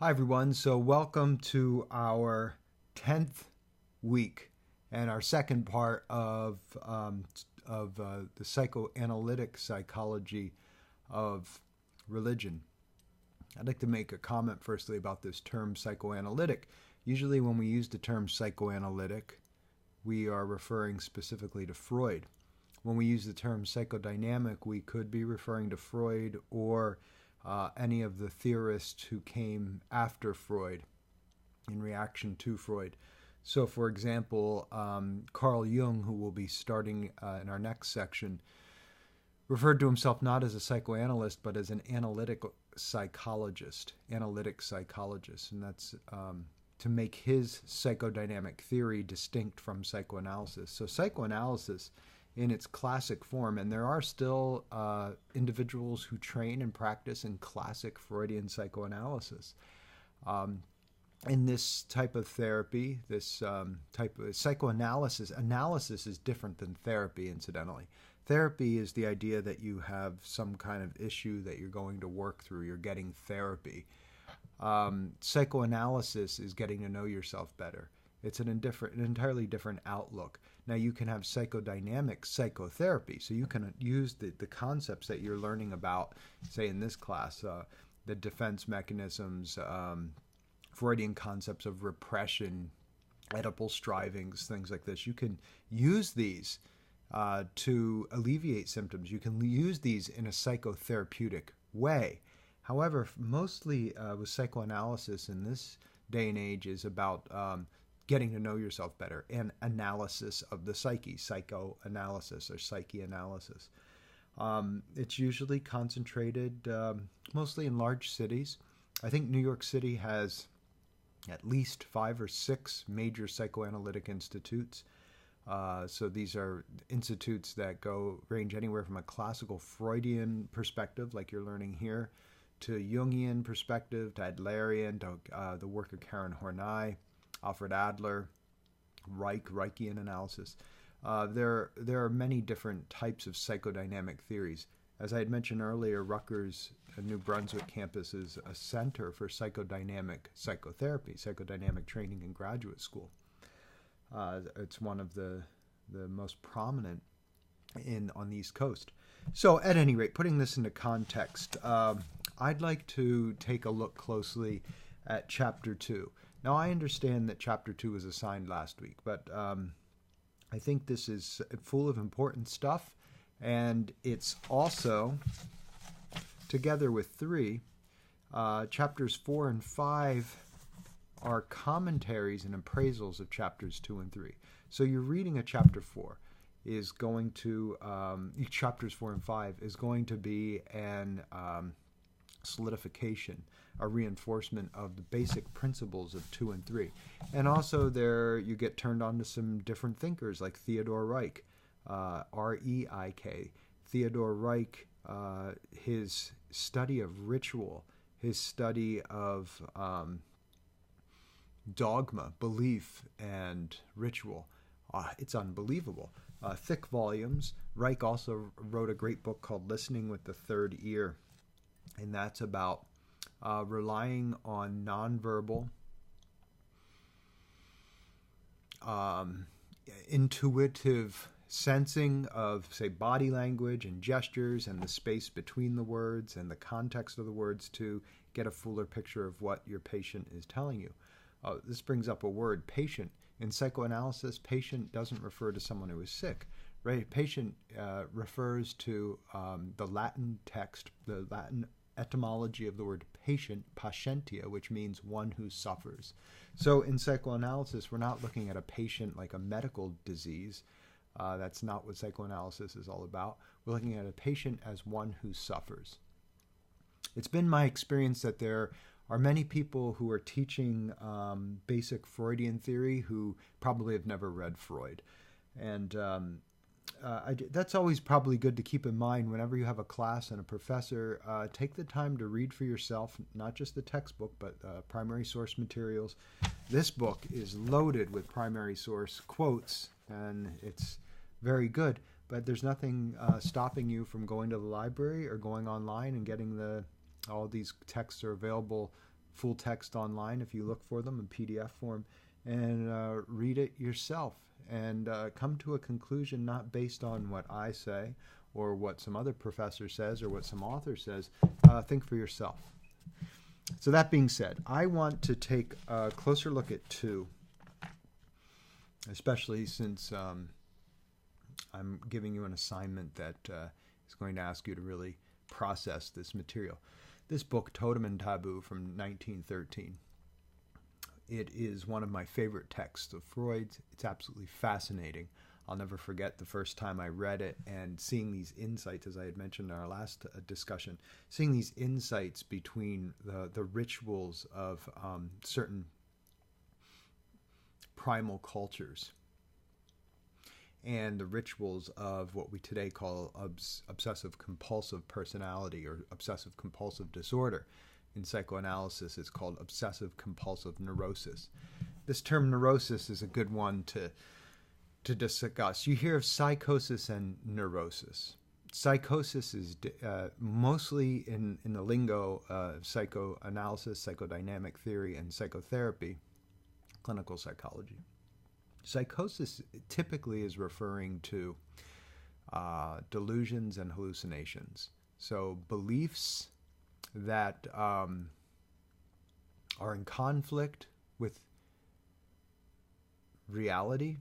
Hi, everyone. So, welcome to our 10th week and our second part of the psychoanalytic psychology of religion. I'd like to make a comment firstly about this term psychoanalytic. Usually, when we use the term psychoanalytic, we are referring specifically to Freud. When we use the term psychodynamic, we could be referring to Freud or any of the theorists who came after Freud in reaction to Freud. So, for example, Carl Jung, who will be starting in our next section, referred to himself not as a psychoanalyst, but as an analytic psychologist, and that's to make his psychodynamic theory distinct from psychoanalysis. So psychoanalysis in its classic form, and there are still individuals who train and practice in classic Freudian psychoanalysis. In this type of therapy, this type of psychoanalysis, analysis is different than therapy, incidentally. Therapy is the idea that you have some kind of issue that you're going to work through. You're getting therapy. Psychoanalysis is getting to know yourself better. It's an entirely different outlook. Now, you can have psychodynamic psychotherapy, so you can use the concepts that you're learning about, say in this class, the defense mechanisms, Freudian concepts of repression, Oedipal strivings, things like this. You can use these to alleviate symptoms. You can use these in a psychotherapeutic way. However, mostly with psychoanalysis in this day and age is about getting to know yourself better and analysis of the psyche, psychoanalysis or psyche analysis. It's usually concentrated mostly in large cities. I think New York City has at least 5 or 6 major psychoanalytic institutes. So these are institutes that range anywhere from a classical Freudian perspective, like you're learning here, to Jungian perspective, to Adlerian, to the work of Karen Horney, Alfred Adler, Reichian analysis. There are many different types of psychodynamic theories. As I had mentioned earlier, Rutgers New Brunswick campus is a center for psychodynamic psychotherapy, psychodynamic training in graduate school. It's one of the most prominent on the East Coast. So at any rate, putting this into context, I'd like to take a look closely at Chapter 2. Now, I understand that Chapter 2 was assigned last week, but I think this is full of important stuff, and it's also, together with 3, Chapters 4 and 5 are commentaries and appraisals of Chapters 2 and 3. So you're reading a Chapter 4 is going to, Chapters 4 and 5 is going to be an solidification, a reinforcement of the basic principles of 2 and 3. And also there you get turned on to some different thinkers like Theodor Eicke, R-E-I-K. Theodor Eicke, his study of ritual, his study of dogma, belief, and ritual, it's unbelievable. Thick volumes. Eicke also wrote a great book called Listening with the Third Ear, and that's about relying on nonverbal, intuitive sensing of, say, body language and gestures and the space between the words and the context of the words to get a fuller picture of what your patient is telling you. This brings up a word, patient. In psychoanalysis, patient doesn't refer to someone who is sick. Right? Patient refers to the Latin text, the Latin etymology of the word patient, patientia, which means one who suffers. So in psychoanalysis, we're not looking at a patient like a medical disease. That's not what psychoanalysis is all about. We're looking at a patient as one who suffers. It's been my experience that there are many people who are teaching basic Freudian theory who probably have never read Freud. And that's always probably good to keep in mind whenever you have a class and a professor. Take the time to read for yourself, not just the textbook, but primary source materials. This book is loaded with primary source quotes, and it's very good. But there's nothing stopping you from going to the library or going online and getting all these texts are available full text online if you look for them in PDF form, and read it yourself and come to a conclusion not based on what I say or what some other professor says or what some author says. Think for yourself. So that being said, I want to take a closer look at two, especially since I'm giving you an assignment that is going to ask you to really process this material. This book, Totem and Taboo, from 1913. It is one of my favorite texts of Freud's. It's absolutely fascinating. I'll never forget the first time I read it and seeing these insights, as I had mentioned in our last discussion, seeing these insights between the rituals of certain primal cultures and the rituals of what we today call obsessive-compulsive personality or obsessive-compulsive disorder. In psychoanalysis, it's called obsessive-compulsive neurosis. This term neurosis is a good one to discuss. You hear of psychosis and neurosis. Psychosis is mostly in the lingo of psychoanalysis, psychodynamic theory, and psychotherapy, clinical psychology. Psychosis typically is referring to delusions and hallucinations. So beliefs that are in conflict with reality.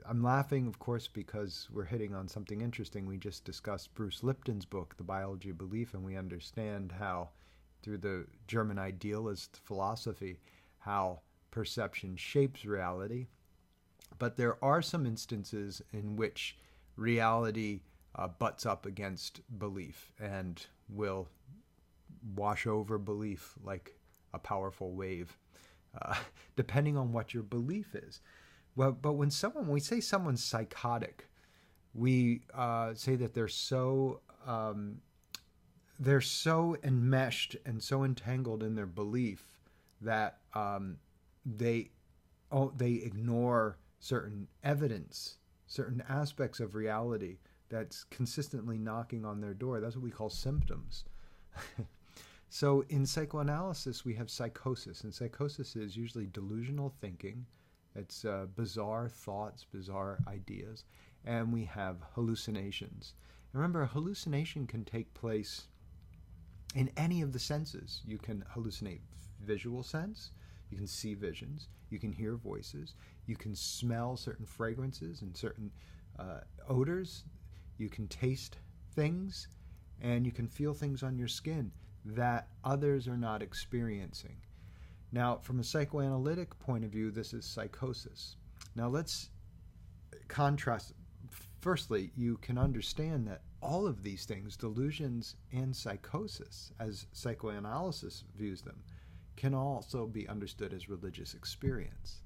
I'm laughing, of course, because we're hitting on something interesting. We just discussed Bruce Lipton's book, The Biology of Belief, and we understand how, through the German idealist philosophy, how perception shapes reality. But there are some instances in which reality butts up against belief and will wash over belief like a powerful wave, depending on what your belief is. Well, but when we say someone's psychotic, we say that they're so enmeshed and so entangled in their belief that they ignore certain evidence, certain aspects of reality that's consistently knocking on their door. That's what we call symptoms. So in psychoanalysis, we have psychosis, and psychosis is usually delusional thinking. It's bizarre thoughts, bizarre ideas, and we have hallucinations. Remember, a hallucination can take place in any of the senses. You can hallucinate visual sense, you can see visions, you can hear voices, you can smell certain fragrances and certain odors, you can taste things, and you can feel things on your skin that others are not experiencing. Now, from a psychoanalytic point of view, this is psychosis. Now, let's contrast. Firstly, you can understand that all of these things, delusions and psychosis, as psychoanalysis views them, can also be understood as religious experience.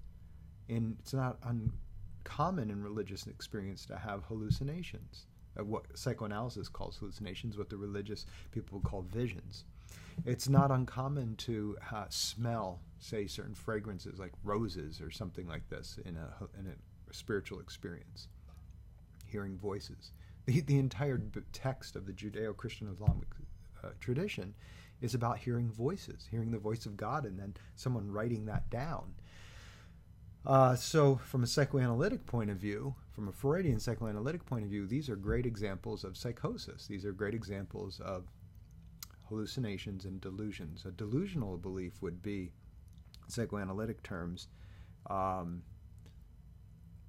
And it's not uncommon in religious experience to have hallucinations. What psychoanalysis calls hallucinations, what the religious people call visions. It's not uncommon to smell, say, certain fragrances like roses or something like this in a spiritual experience. Hearing voices. The entire text of the Judeo-Christian Islamic tradition is about hearing voices, hearing the voice of God, and then someone writing that down. So from a psychoanalytic point of view, from a Freudian psychoanalytic point of view, these are great examples of psychosis. These are great examples of hallucinations and delusions. A delusional belief would be, in psychoanalytic terms,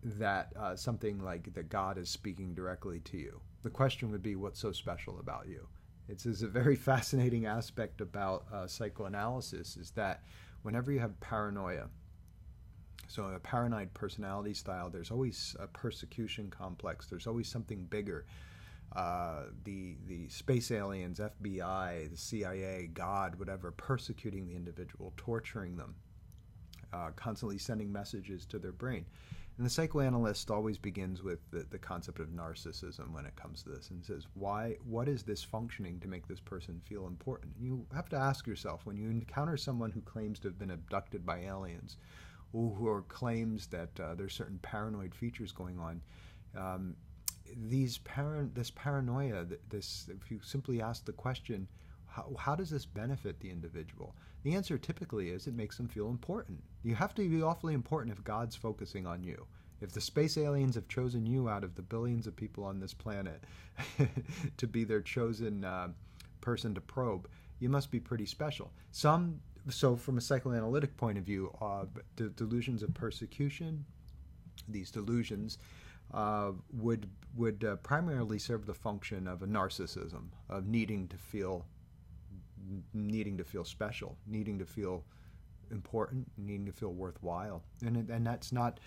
that something like that God is speaking directly to you. The question would be, what's so special about you? It's a very fascinating aspect about psychoanalysis is that whenever you have paranoia, so a paranoid personality style, there's always a persecution complex. There's always something bigger. The space aliens, FBI, the CIA, God, whatever, persecuting the individual, torturing them, constantly sending messages to their brain. And the psychoanalyst always begins with the concept of narcissism when it comes to this and says, what is this functioning to make this person feel important? And you have to ask yourself, when you encounter someone who claims to have been abducted by aliens, or who claims that there's certain paranoid features going on, this paranoia, if you simply ask the question, How does this benefit the individual? The answer typically is it makes them feel important. You have to be awfully important if God's focusing on you. If the space aliens have chosen you out of the billions of people on this planet to be their chosen person to probe, you must be pretty special. So from a psychoanalytic point of view, the delusions of persecution, these delusions would primarily serve the function of a narcissism, of needing to feel special, needing to feel important, needing to feel worthwhile, and that's not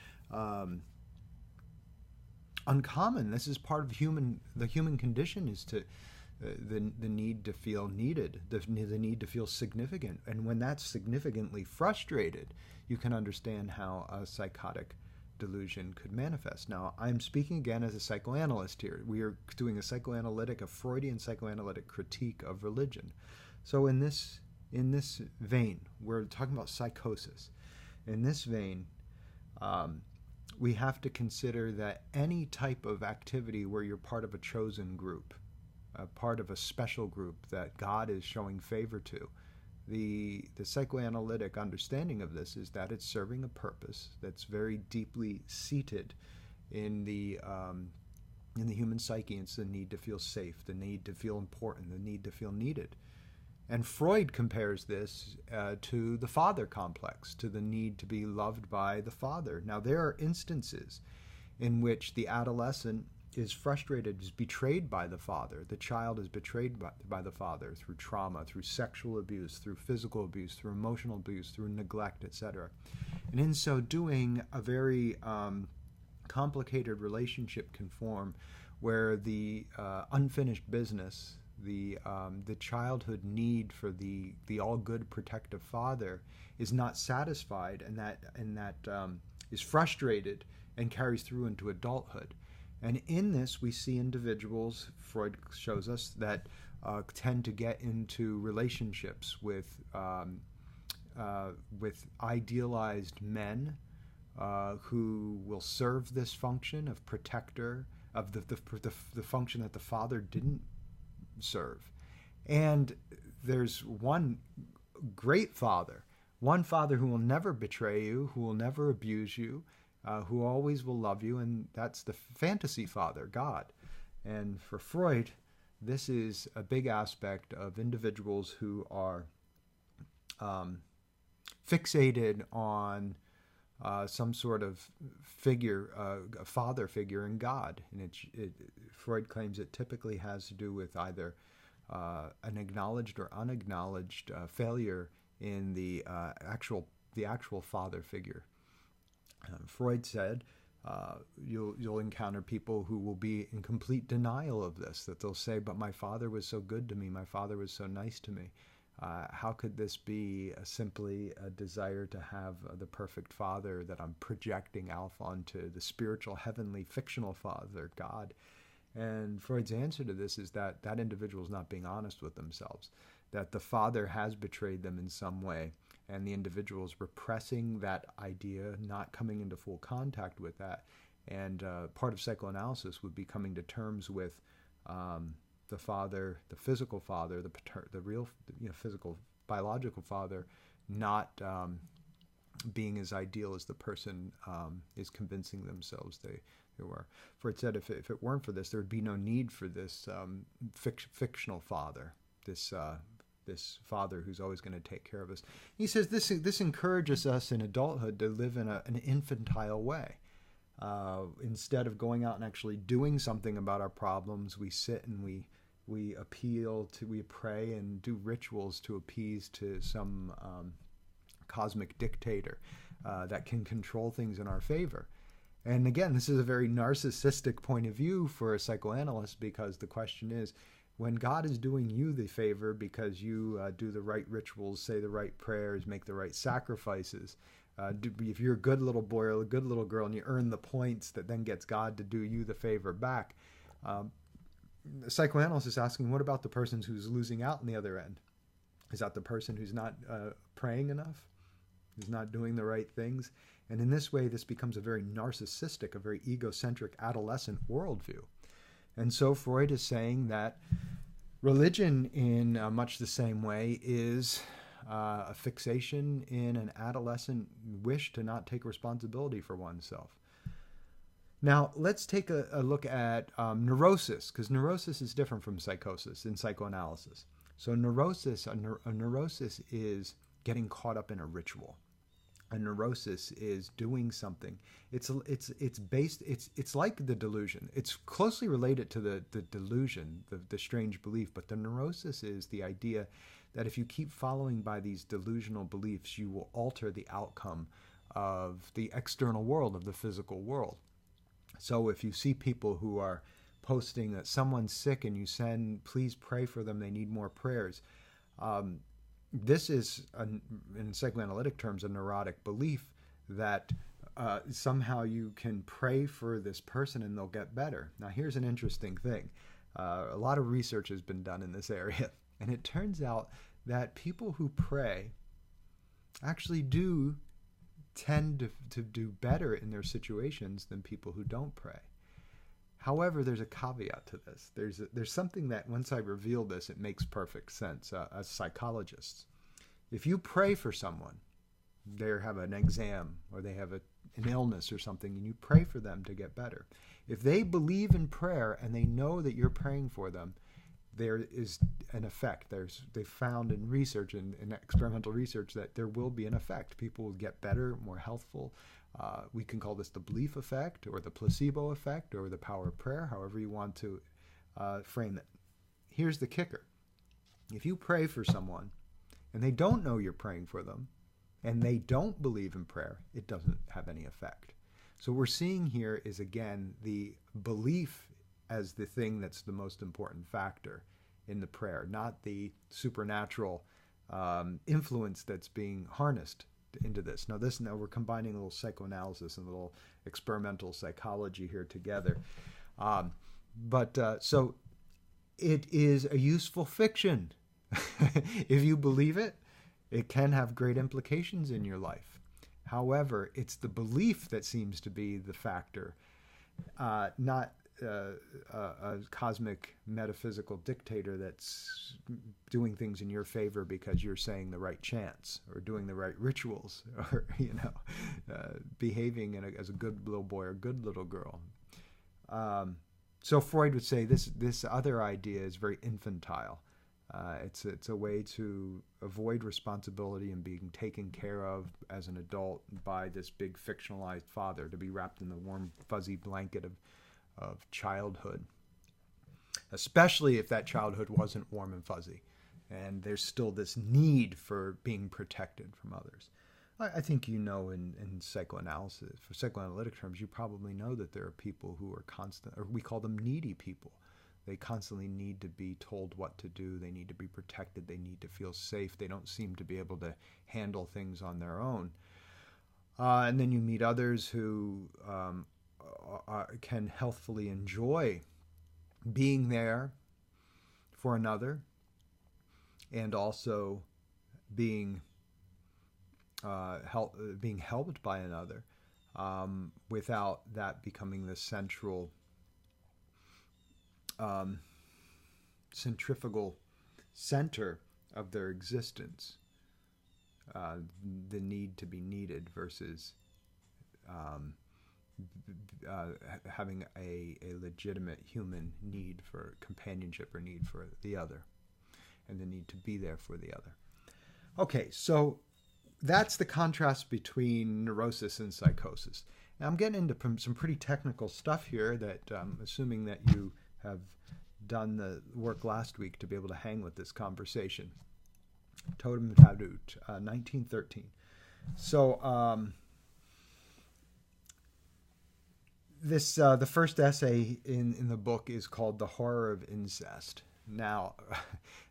uncommon. This is part of the human condition, is to the need to feel needed, the need to feel significant. And when that's significantly frustrated, you can understand how a psychotic delusion could manifest. Now, I'm speaking again as a psychoanalyst here. We are doing a Freudian psychoanalytic critique of religion. So in this vein, we're talking about psychosis. In this vein, we have to consider that any type of activity where you're part of a chosen group, part of a special group that God is showing favor to, the psychoanalytic understanding of this is that it's serving a purpose that's very deeply seated in the human psyche. It's the need to feel safe, the need to feel important, the need to feel needed. And Freud compares this to the father complex, to the need to be loved by the father. Now, there are instances in which the adolescent is frustrated, is betrayed by the father. The child is betrayed by the father through trauma, through sexual abuse, through physical abuse, through emotional abuse, through neglect, etc. And in so doing, a very complicated relationship can form where the unfinished business, the childhood need for the all-good protective father is not satisfied, and that is frustrated and carries through into adulthood. And in this, we see individuals, Freud shows us, that tend to get into relationships with idealized men who will serve this function of protector, of the function that the father didn't serve. And there's one great father, one father who will never betray you, who will never abuse you, who always will love you, and that's the fantasy father, God. And for Freud, this is a big aspect of individuals who are fixated on some sort of figure, a father figure in God. And Freud claims it typically has to do with either an acknowledged or unacknowledged failure in the actual father figure. Freud said you'll encounter people who will be in complete denial of this, that they'll say, but my father was so good to me, my father was so nice to me. How could this be simply a desire to have the perfect father that I'm projecting out onto the spiritual, heavenly, fictional father, God? And Freud's answer to this is that that individual is not being honest with themselves, that the father has betrayed them in some way, and the individual is repressing that idea, not coming into full contact with that. And part of psychoanalysis would be coming to terms with the father, the physical father, the real, physical, biological father, not being as ideal as the person is convincing themselves they were. Freud said if it weren't for this, there would be no need for this fictional father, this father who's always going to take care of us. He says this encourages us in adulthood to live in an infantile way. Instead of going out and actually doing something about our problems, we sit and we pray and do rituals to appease to some cosmic dictator that can control things in our favor. And again, this is a very narcissistic point of view for a psychoanalyst, because the question is, when God is doing you the favor because you do the right rituals, say the right prayers, make the right sacrifices, if you're a good little boy or a good little girl and you earn the points that then gets God to do you the favor back, the psychoanalyst is asking, what about the person who's losing out on the other end? Is that the person who's not praying enough, who's not doing the right things? And in this way, this becomes a very narcissistic, a very egocentric adolescent worldview. And so Freud is saying that Religion, in much the same way, is a fixation in an adolescent wish to not take responsibility for oneself. Now, let's take a look at neurosis, because neurosis is different from psychosis in psychoanalysis. So neurosis, a neurosis is getting caught up in a ritual. A neurosis is doing something. It's like the delusion. It's closely related to the delusion, the strange belief, but the neurosis is the idea that if you keep following by these delusional beliefs, you will alter the outcome of the external world, of the physical world. So if you see people who are posting that someone's sick and you send, please pray for them, they need more prayers, this is, in psychoanalytic terms, a neurotic belief that somehow you can pray for this person and they'll get better. Now, here's an interesting thing. A lot of research has been done in this area, and it turns out that people who pray actually do tend to do better in their situations than people who don't pray. However, there's a caveat to this. There's something that, once I reveal this, it makes perfect sense. As psychologists, if you pray for someone, they have an exam or they have an illness or something, and you pray for them to get better, if they believe in prayer and they know that you're praying for them, there is an effect. They found in research, in experimental research, that there will be an effect. People will get better, more healthful. We can call this the belief effect or the placebo effect or the power of prayer, however you want to frame it. Here's the kicker. If you pray for someone and they don't know you're praying for them and they don't believe in prayer, it doesn't have any effect. So what we're seeing here is, again, the belief as the thing that's the most important factor in the prayer, not the supernatural influence that's being harnessed into this. Now we're combining a little psychoanalysis and a little experimental psychology here together. So it is a useful fiction. If you believe it, it can have great implications in your life. However, it's the belief that seems to be the factor, not a cosmic metaphysical dictator that's doing things in your favor because you're saying the right chants or doing the right rituals or behaving as a good little boy or good little girl. So Freud would say this other idea is very infantile. It's a way to avoid responsibility and being taken care of as an adult by this big fictionalized father, to be wrapped in the warm fuzzy blanket of childhood, especially if that childhood wasn't warm and fuzzy and there's still this need for being protected from others. I think in psychoanalysis, for psychoanalytic terms, you probably know that there are people who are constant, or we call them needy people. They constantly need to be told what to do. They need to be protected. They need to feel safe. They don't seem to be able to handle things on their own. And then you meet others who can healthfully enjoy being there for another and also being helped by another without that becoming the central centrifugal center of their existence. The need to be needed versus having a legitimate human need for companionship or need for the other, and the need to be there for the other. Okay, so that's the contrast between neurosis and psychosis. Now I'm getting into some pretty technical stuff here that assuming that you have done the work last week to be able to hang with this conversation. Totem and Taboo, 1913. So the first essay in the book is called The Horror of Incest. Now,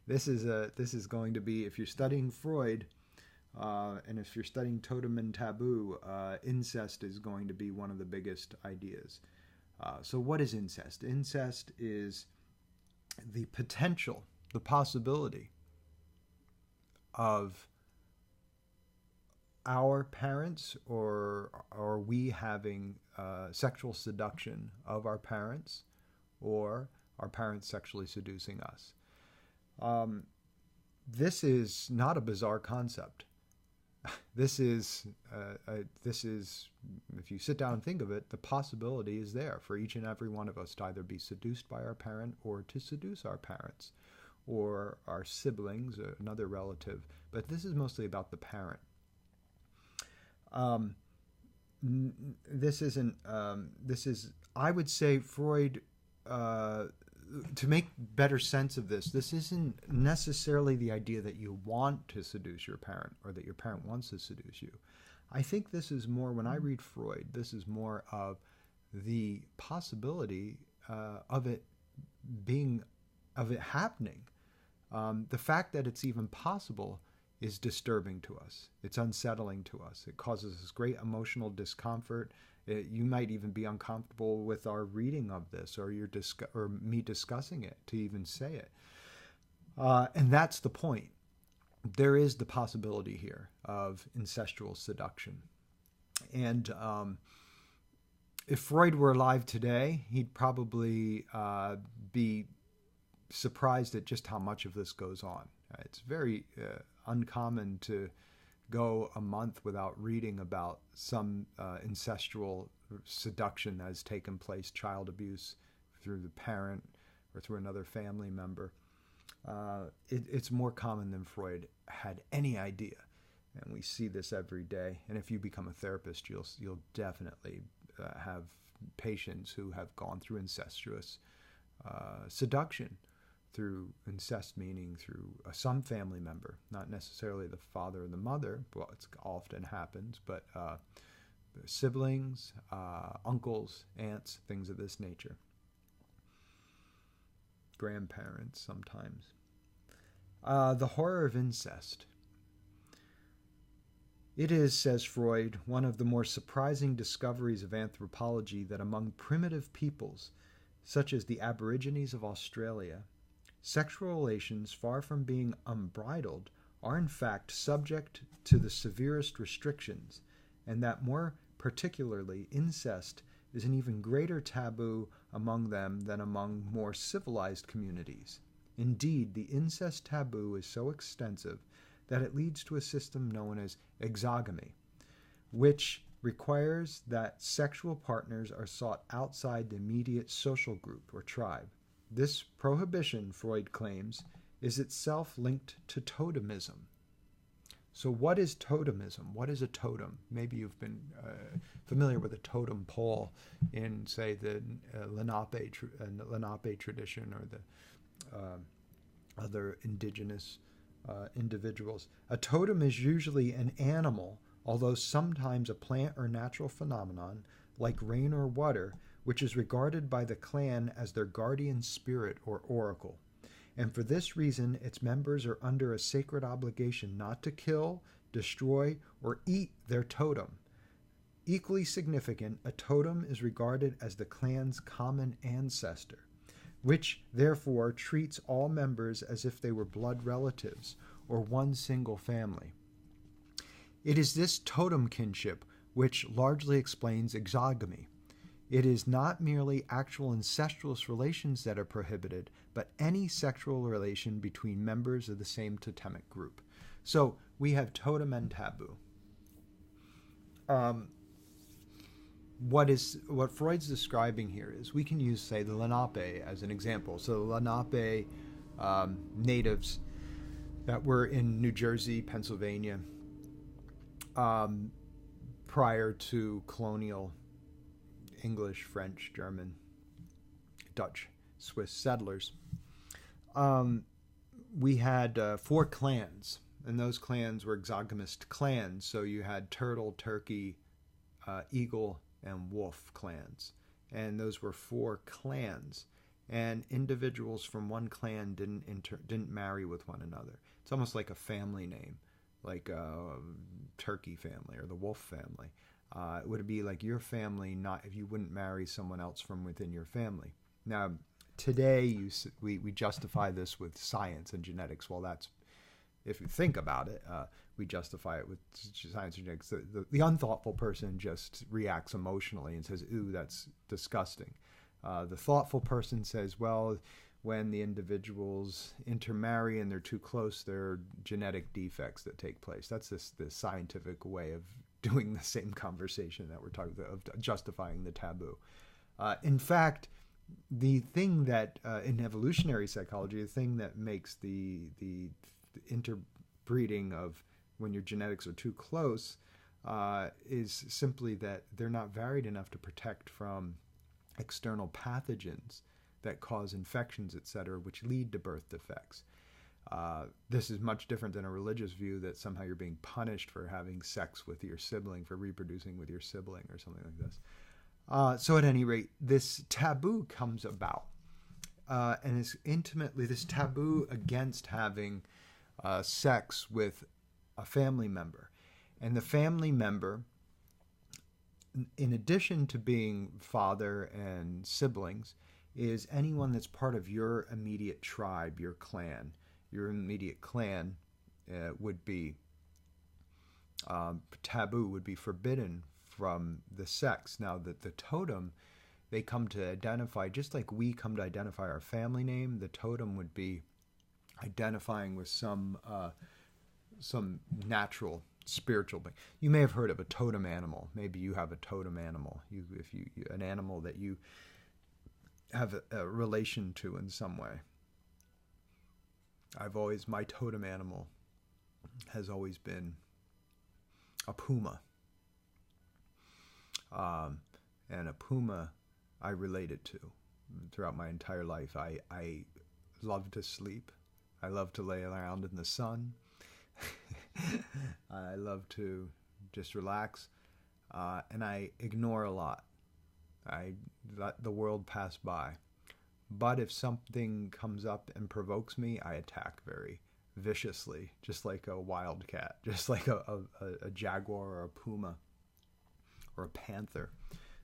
this is going to be, if you're studying Freud, and if you're studying Totem and Taboo, incest is going to be one of the biggest ideas. So what is incest? Incest is the potential, the possibility of our parents or we having sexual seduction of our parents, or our parents sexually seducing us. This is not a bizarre concept. This is, if you sit down and think of it, the possibility is there for each and every one of us to either be seduced by our parent or to seduce our parents or our siblings, or another relative. But this is mostly about the parent. This is, I would say, Freud, to make better sense of this isn't necessarily the idea that you want to seduce your parent or that your parent wants to seduce you. I think this is more, when I read Freud, this is more of the possibility of it happening. The fact that it's even possible is disturbing to us. It's unsettling to us. It causes us great emotional discomfort. You might even be uncomfortable with our reading of this, or or me discussing it, to even say it. And that's the point. There is the possibility here of incestual seduction. And if Freud were alive today, he'd probably be surprised at just how much of this goes on. It's very uncommon to go a month without reading about some incestual seduction that has taken place, child abuse through the parent or through another family member. It's more common than Freud had any idea, and we see this every day. And if you become a therapist, you'll definitely have patients who have gone through incestuous seduction. Through incest, meaning through some family member, not necessarily the father or the mother, well, it often happens, but siblings, uncles, aunts, things of this nature. Grandparents sometimes. The horror of incest. It is, says Freud, one of the more surprising discoveries of anthropology that among primitive peoples, such as the Aborigines of Australia, sexual relations, far from being unbridled, are in fact subject to the severest restrictions, and that more particularly incest is an even greater taboo among them than among more civilized communities. Indeed, the incest taboo is so extensive that it leads to a system known as exogamy, which requires that sexual partners are sought outside the immediate social group or tribe. This prohibition, Freud claims, is itself linked to totemism. So what is totemism? What is a totem? Maybe you've been familiar with a totem pole in, say, the Lenape tradition or the other indigenous individuals. A totem is usually an animal, although sometimes a plant or natural phenomenon, like rain or water, which is regarded by the clan as their guardian spirit or oracle. And for this reason, its members are under a sacred obligation not to kill, destroy, or eat their totem. Equally significant, a totem is regarded as the clan's common ancestor, which therefore treats all members as if they were blood relatives or one single family. It is this totem kinship which largely explains exogamy. It is not merely actual incestuous relations that are prohibited, but any sexual relation between members of the same totemic group. So we have totem and taboo. What Freud's describing here is, we can use, say, the Lenape as an example. So the Lenape natives that were in New Jersey, Pennsylvania, prior to colonial English, French, German, Dutch, Swiss settlers, we had 4 clans, and those clans were exogamous clans. So you had turtle, turkey, eagle, and wolf clans, and those were 4 clans. And individuals from one clan didn't marry with one another. It's almost like a family name, like Turkey family or the Wolf family. It would be like your family, not if you wouldn't marry someone else from within your family. Now, today we justify this with science and genetics. Well, that's, if you think about it, we justify it with science and genetics. The unthoughtful person just reacts emotionally and says, "Ooh, that's disgusting." The thoughtful person says, "Well, when the individuals intermarry and they're too close, there are genetic defects that take place. That's the scientific way of doing the same conversation that we're talking about, of justifying the taboo. In fact, the thing that in evolutionary psychology, the thing that makes the interbreeding of when your genetics are too close is simply that they're not varied enough to protect from external pathogens that cause infections, etc., which lead to birth defects. This is much different than a religious view that somehow you're being punished for having sex with your sibling, for reproducing with your sibling or something like this. So at any rate, this taboo comes about and is intimately, this taboo against having sex with a family member. And the family member, in addition to being father and siblings, is anyone that's part of your immediate tribe, your clan. Your immediate clan would be taboo, would be forbidden from the sex. Now that the totem, they come to identify, just like we come to identify our family name, the totem would be identifying with some natural spiritual being. You may have heard of a totem animal. Maybe you have a totem animal. An animal that you have a relation to in some way. My totem animal has always been a puma. And a puma I related to throughout my entire life. I love to sleep. I love to lay around in the sun. I love to just relax. And I ignore a lot. I let the world pass by. But if something comes up and provokes me, I attack very viciously, just like a wildcat, just like a jaguar or a puma or a panther.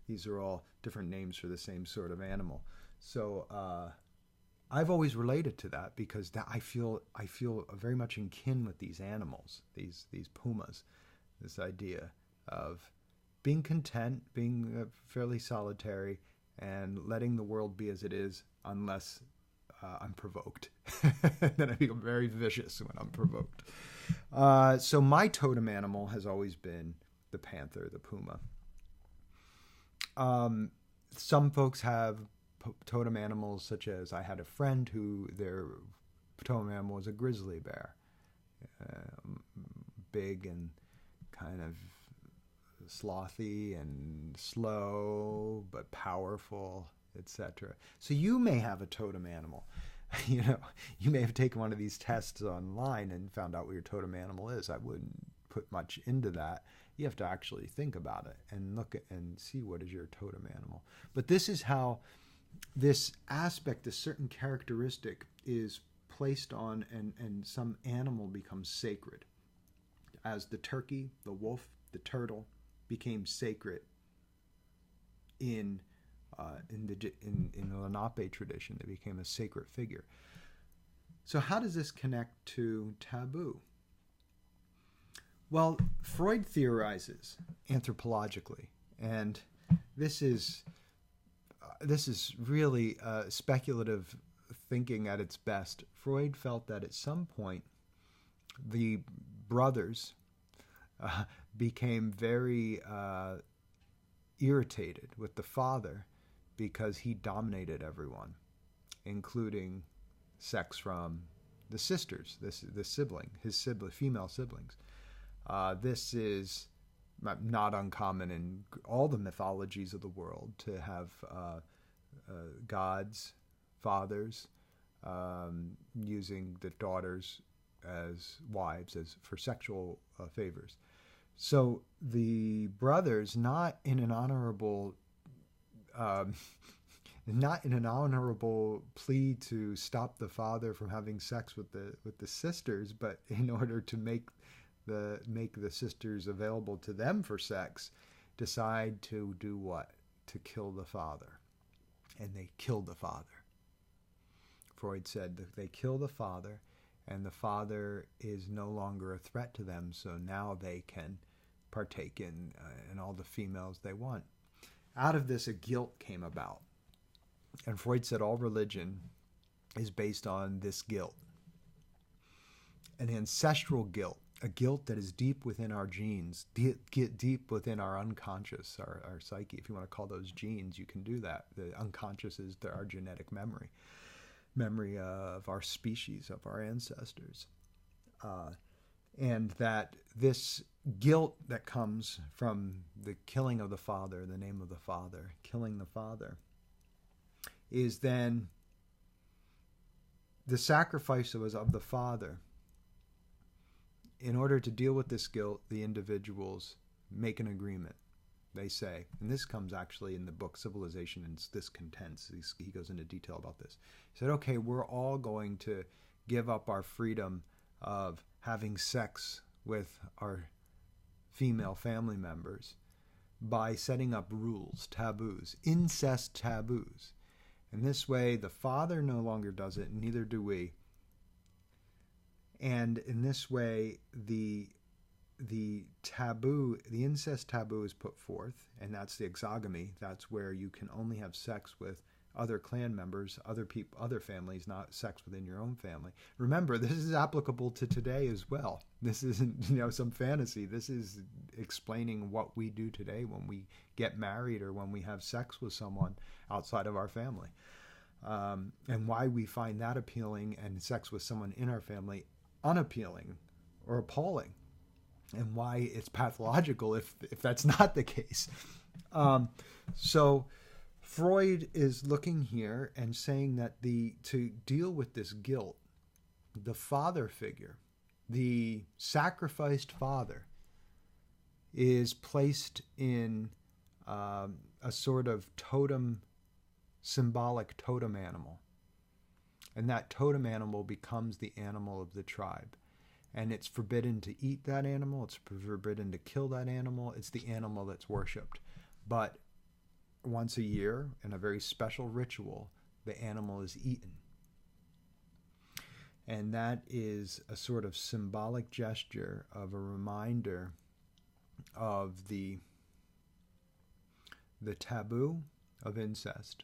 These are all different names for the same sort of animal. So I've always related to that because I feel very much in kin with these animals, these pumas, this idea of being content, being fairly solitary, and letting the world be as it is unless I'm provoked. Then I become very vicious when I'm provoked. So my totem animal has always been the panther, the puma. Some folks have totem animals, such as I had a friend who their totem animal was a grizzly bear. Big and kind of slothy and slow, but powerful, etc. So you may have a totem animal. You may have taken one of these tests online and found out what your totem animal is. I wouldn't put much into that. You have to actually think about it and look at and see what is your totem animal. But this is how this aspect, this certain characteristic, is placed on, and some animal becomes sacred. As the turkey, the wolf, the turtle became sacred in the Lenape tradition. They became a sacred figure. So how does this connect to taboo? Well, Freud theorizes anthropologically, and this is really speculative thinking at its best. Freud felt that at some point the brothers became very irritated with the father because he dominated everyone, including sex from the sisters, his female siblings. This is not uncommon in all the mythologies of the world, to have gods, fathers, using the daughters as wives for sexual favors. So the brothers, not in an honorable plea to stop the father from having sex with the sisters, but in order to make the sisters available to them for sex, decide to do what? To kill the father. And they killed the father. Freud said that they kill the father, and the father is no longer a threat to them, so now they can partake in all the females they want. Out of this, a guilt came about. And Freud said all religion is based on this guilt. An ancestral guilt, a guilt that is deep within our genes, deep within our unconscious, our psyche. If you want to call those genes, you can do that. The unconscious is our genetic memory of our species, of our ancestors. And that this guilt that comes from the killing of the father, the name of the father, killing the father, is then the sacrifice of the father. In order to deal with this guilt, the individuals make an agreement. They say, and this comes actually in the book Civilization and Discontents. He goes into detail about this. He said, okay, we're all going to give up our freedom of having sex with our female family members by setting up rules, taboos, incest taboos. And this way, the father no longer does it, and neither do we. And in this way, the taboo, the incest taboo is put forth, and that's the exogamy. That's where you can only have sex with other clan members, other people, other families, not sex within your own family. Remember, this is applicable to today as well. This isn't, some fantasy. This is explaining what we do today when we get married or when we have sex with someone outside of our family, and why we find that appealing and sex with someone in our family unappealing or appalling, and why it's pathological if that's not the case. So Freud is looking here and saying that to deal with this guilt, the father figure, the sacrificed father, is placed in a sort of symbolic totem animal. And that totem animal becomes the animal of the tribe. And it's forbidden to eat that animal. It's forbidden to kill that animal. It's the animal that's worshipped. But once a year, in a very special ritual, the animal is eaten. And that is a sort of symbolic gesture of a reminder of the taboo of incest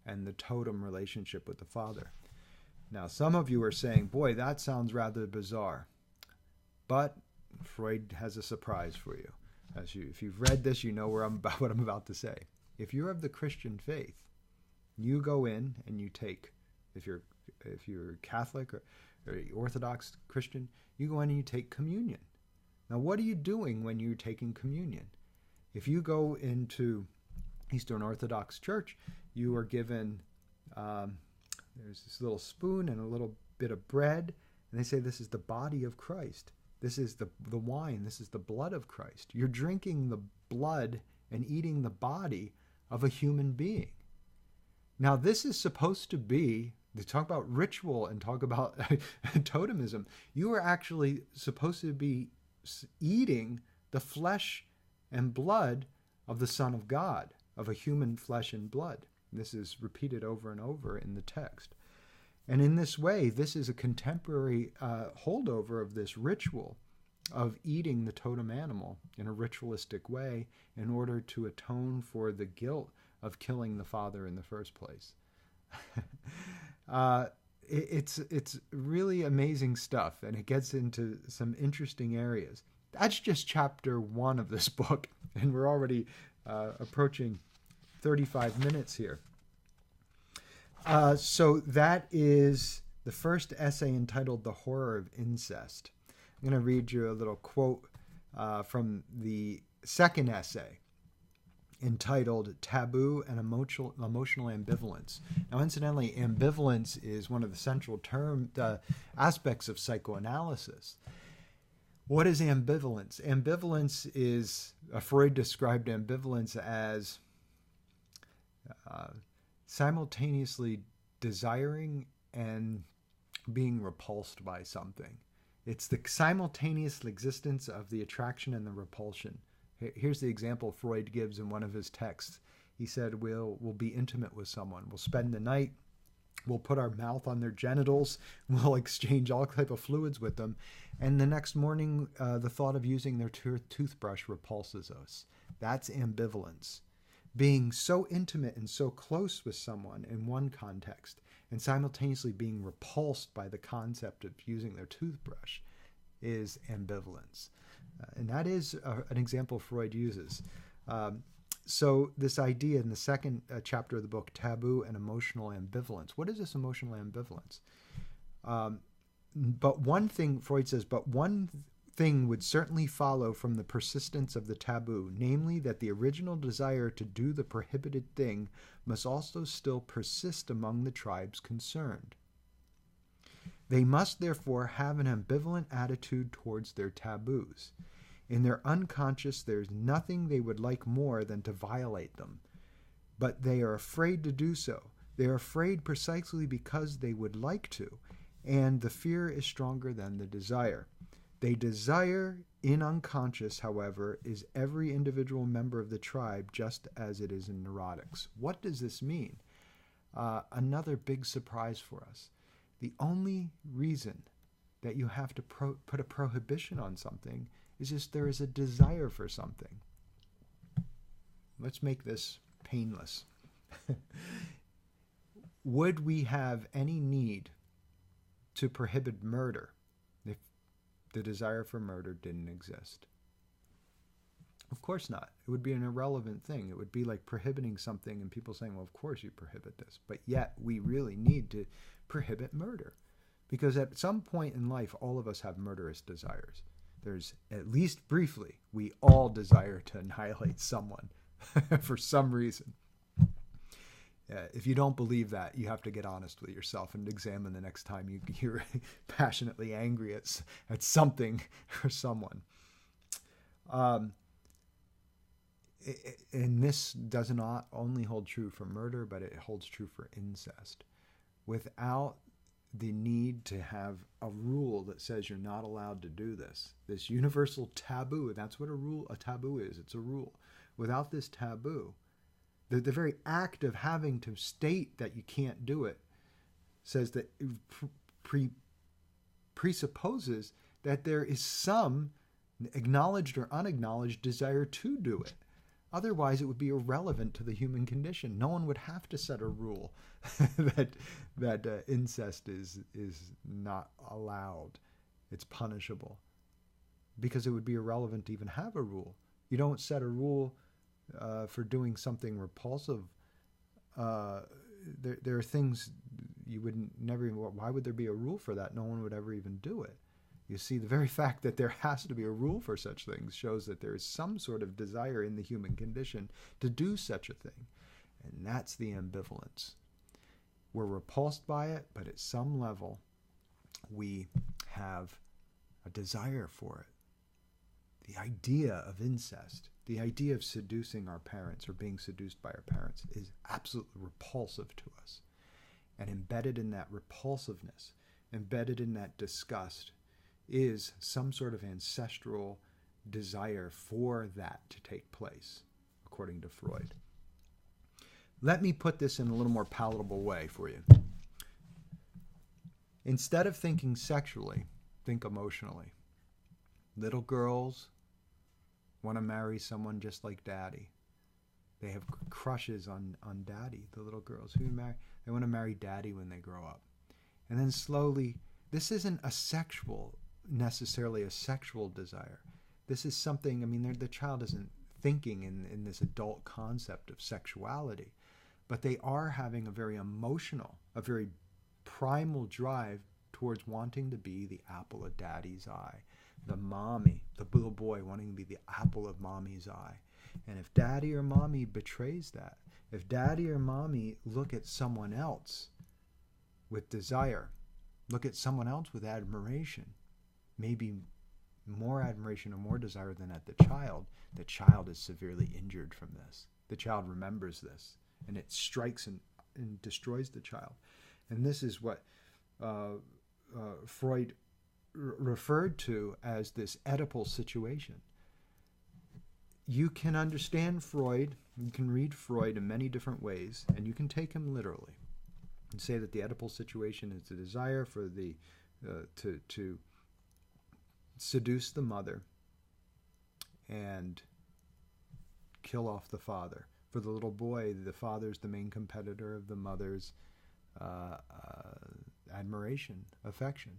and the totem relationship with the father. Now, some of you are saying, boy, that sounds rather bizarre. But Freud has a surprise for you. If you've read this, you know what I'm about to say. If you're of the Christian faith, you go in and you take, if you're Catholic or Orthodox Christian, you go in and you take communion. Now, what are you doing when you're taking communion? If you go into Eastern Orthodox Church, you are given, there's this little spoon and a little bit of bread, and they say this is the body of Christ. This is the wine. This is the blood of Christ. You're drinking the blood and eating the body of a human being. Now, this is supposed to be, they talk about ritual and talk about totemism. You are actually supposed to be eating the flesh and blood of the Son of God, of a human flesh and blood. This is repeated over and over in the text. And in this way, this is a contemporary holdover of this ritual of eating the totem animal in a ritualistic way in order to atone for the guilt of killing the father in the first place. It's really amazing stuff, and it gets into some interesting areas. That's just chapter 1 of this book, and we're already approaching 35 minutes here. So that is the first essay entitled The Horror of Incest. I'm going to read you a little quote from the second essay entitled Taboo and Emotional Ambivalence. Now, incidentally, ambivalence is one of the central aspects of psychoanalysis. What is ambivalence? Ambivalence is, Freud described ambivalence as simultaneously desiring and being repulsed by something. It's the simultaneous existence of the attraction and the repulsion. Here's the example Freud gives in one of his texts. He said, we'll be intimate with someone. We'll spend the night. We'll put our mouth on their genitals. We'll exchange all type of fluids with them. And the next morning, the thought of using their toothbrush repulses us. That's ambivalence. Being so intimate and so close with someone in one context, and simultaneously being repulsed by the concept of using their toothbrush is ambivalence. And that is an example Freud uses. So this idea in the second chapter of the book, Taboo and Emotional Ambivalence. What is this emotional ambivalence? But one thing, Freud says, but one thing would certainly follow from the persistence of the taboo, namely that the original desire to do the prohibited thing must also still persist among the tribes concerned. They must therefore have an ambivalent attitude towards their taboos. In their unconscious, there is nothing they would like more than to violate them. But they are afraid to do so. They are afraid precisely because they would like to, and the fear is stronger than the desire. They desire in unconscious, however, is every individual member of the tribe, just as it is in neurotics. What does this mean? Another big surprise for us. The only reason that you have to put a prohibition on something is just there is a desire for something. Let's make this painless. Would we have any need to prohibit murder if the desire for murder didn't exist? Of course not. It would be an irrelevant thing. It would be like prohibiting something and people saying, well, of course you prohibit this. But yet we really need to prohibit murder. Because at some point in life, all of us have murderous desires. There's, at least briefly, we all desire to annihilate someone for some reason. If you don't believe that, you have to get honest with yourself and examine the next time you're passionately angry at something or someone. And this does not only hold true for murder, but it holds true for incest. Without the need to have a rule that says you're not allowed to do this, this universal taboo, and that's what a taboo is. It's a rule. Without this taboo, the very act of having to state that you can't do it says that presupposes that there is some acknowledged or unacknowledged desire to do it. Otherwise, it would be irrelevant to the human condition. No one would have to set a rule that incest is not allowed. It's punishable. Because it would be irrelevant to even have a rule. You don't set a rule for doing something repulsive. There are things you would never even... Why would there be a rule for that? No one would ever even do it. You see, the very fact that there has to be a rule for such things shows that there is some sort of desire in the human condition to do such a thing. And that's the ambivalence. We're repulsed by it, but at some level, we have a desire for it. The idea of incest, the idea of seducing our parents or being seduced by our parents is absolutely repulsive to us. And embedded in that repulsiveness, embedded in that disgust, is some sort of ancestral desire for that to take place, according to Freud. Let me put this in a little more palatable way for you. Instead of thinking sexually, think emotionally. Little girls want to marry someone just like daddy. They have crushes on daddy, the little girls who marry. They want to marry daddy when they grow up. And then slowly, this isn't necessarily a sexual desire. This is something, the child isn't thinking in this adult concept of sexuality, but they are having a very emotional, a very primal drive towards wanting to be the apple of daddy's eye. The mommy, the little boy wanting to be the apple of mommy's eye. And if daddy or mommy betrays that, if daddy or mommy look at someone else with desire, look at someone else with admiration, maybe more admiration or more desire than at the child is severely injured from this. The child remembers this, and it strikes and destroys the child. And this is what Freud referred to as this Oedipal situation. You can understand Freud, you can read Freud in many different ways, and you can take him literally and say that the Oedipal situation is the desire for the to seduce the mother and kill off the father. For the little boy, the father's the main competitor of the mother's admiration, affection.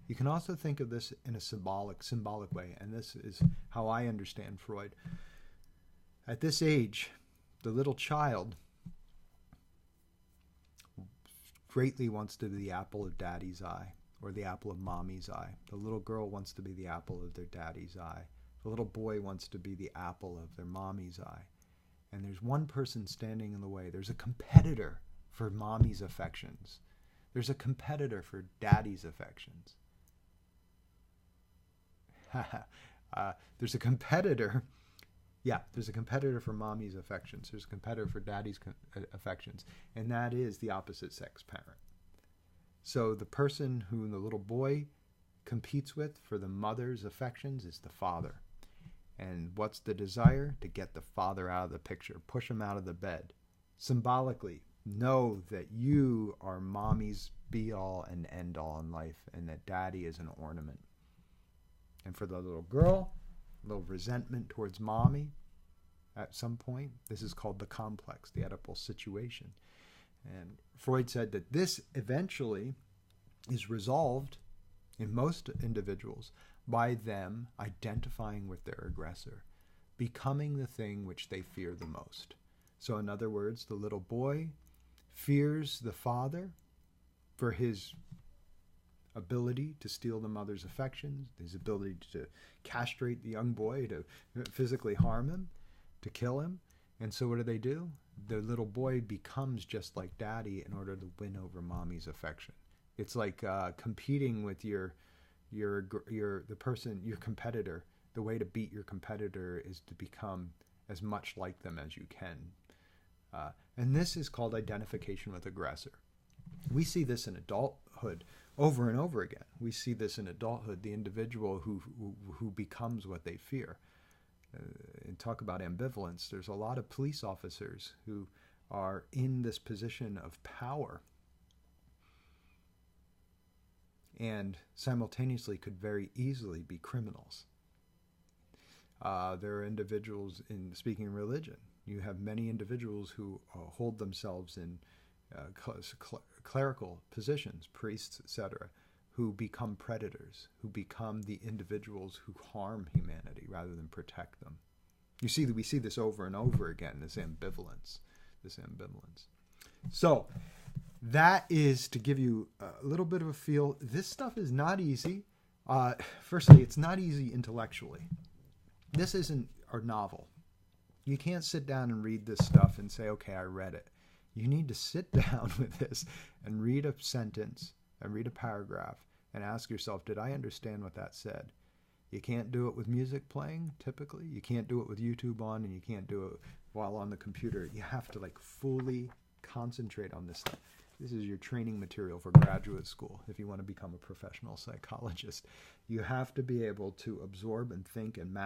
You can also think of this in a symbolic way, and this is how I understand Freud. At this age, the little child greatly wants to be the apple of daddy's eye, or the apple of mommy's eye. The little girl wants to be the apple of their daddy's eye. The little boy wants to be the apple of their mommy's eye. And there's one person standing in the way. There's a competitor for mommy's affections. There's a competitor for daddy's affections. There's a competitor. Yeah, there's a competitor for mommy's affections. There's a competitor for daddy's affections. And that is the opposite sex parent. So the person who the little boy competes with for the mother's affections is the father. And what's the desire? To get the father out of the picture, push him out of the bed. Symbolically, know that you are mommy's be-all and end-all in life, and that daddy is an ornament. And for the little girl, a little resentment towards mommy at some point. This is called the complex, the Oedipal situation. And Freud said that this eventually is resolved in most individuals by them identifying with their aggressor, becoming the thing which they fear the most. So in other words, the little boy fears the father for his ability to steal the mother's affections, his ability to castrate the young boy, to physically harm him, to kill him. And so what do? The little boy becomes just like daddy in order to win over mommy's affection. It's like competing with your competitor. The way to beat your competitor is to become as much like them as you can. And this is called identification with aggressor. We see this in adulthood over and over again. We see this in adulthood, the individual who becomes what they fear. And talk about ambivalence. There's a lot of police officers who are in this position of power and simultaneously could very easily be criminals. There are individuals in speaking religion. You have many individuals who hold themselves in clerical positions, priests, etc., who become predators, who become the individuals who harm humanity rather than protect them. We see this over and over again, this ambivalence. So that is to give you a little bit of a feel. This stuff is not easy. Firstly, it's not easy intellectually. This isn't a novel. You can't sit down and read this stuff and say, okay, I read it. You need to sit down with this and read a sentence and read a paragraph and ask yourself, did I understand what that said? You can't do it with music playing, typically. You can't do it with YouTube on, and you can't do it while on the computer. You have to fully concentrate on this stuff. This is your training material for graduate school if you want to become a professional psychologist. You have to be able to absorb and think and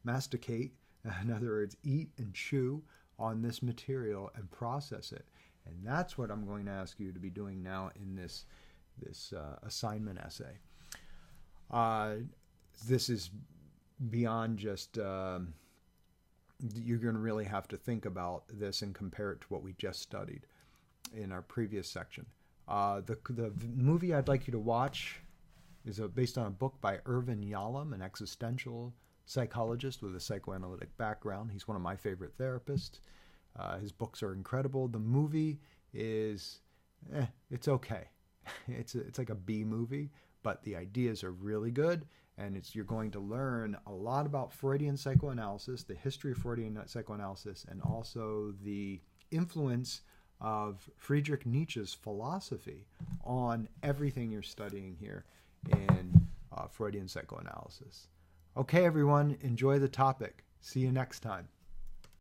masticate, in other words, eat and chew on this material and process it. And that's what I'm going to ask you to be doing now in this assignment essay. This is beyond just, you're going to really have to think about this and compare it to what we just studied in our previous section. The movie I'd like you to watch is based on a book by Irvin Yalom, an existential psychologist with a psychoanalytic background. He's one of my favorite therapists. His books are incredible. The movie is, it's okay. It's like a B movie, but the ideas are really good, and you're going to learn a lot about Freudian psychoanalysis, the history of Freudian psychoanalysis, and also the influence of Friedrich Nietzsche's philosophy on everything you're studying here in Freudian psychoanalysis. Okay, everyone, enjoy the topic. See you next time.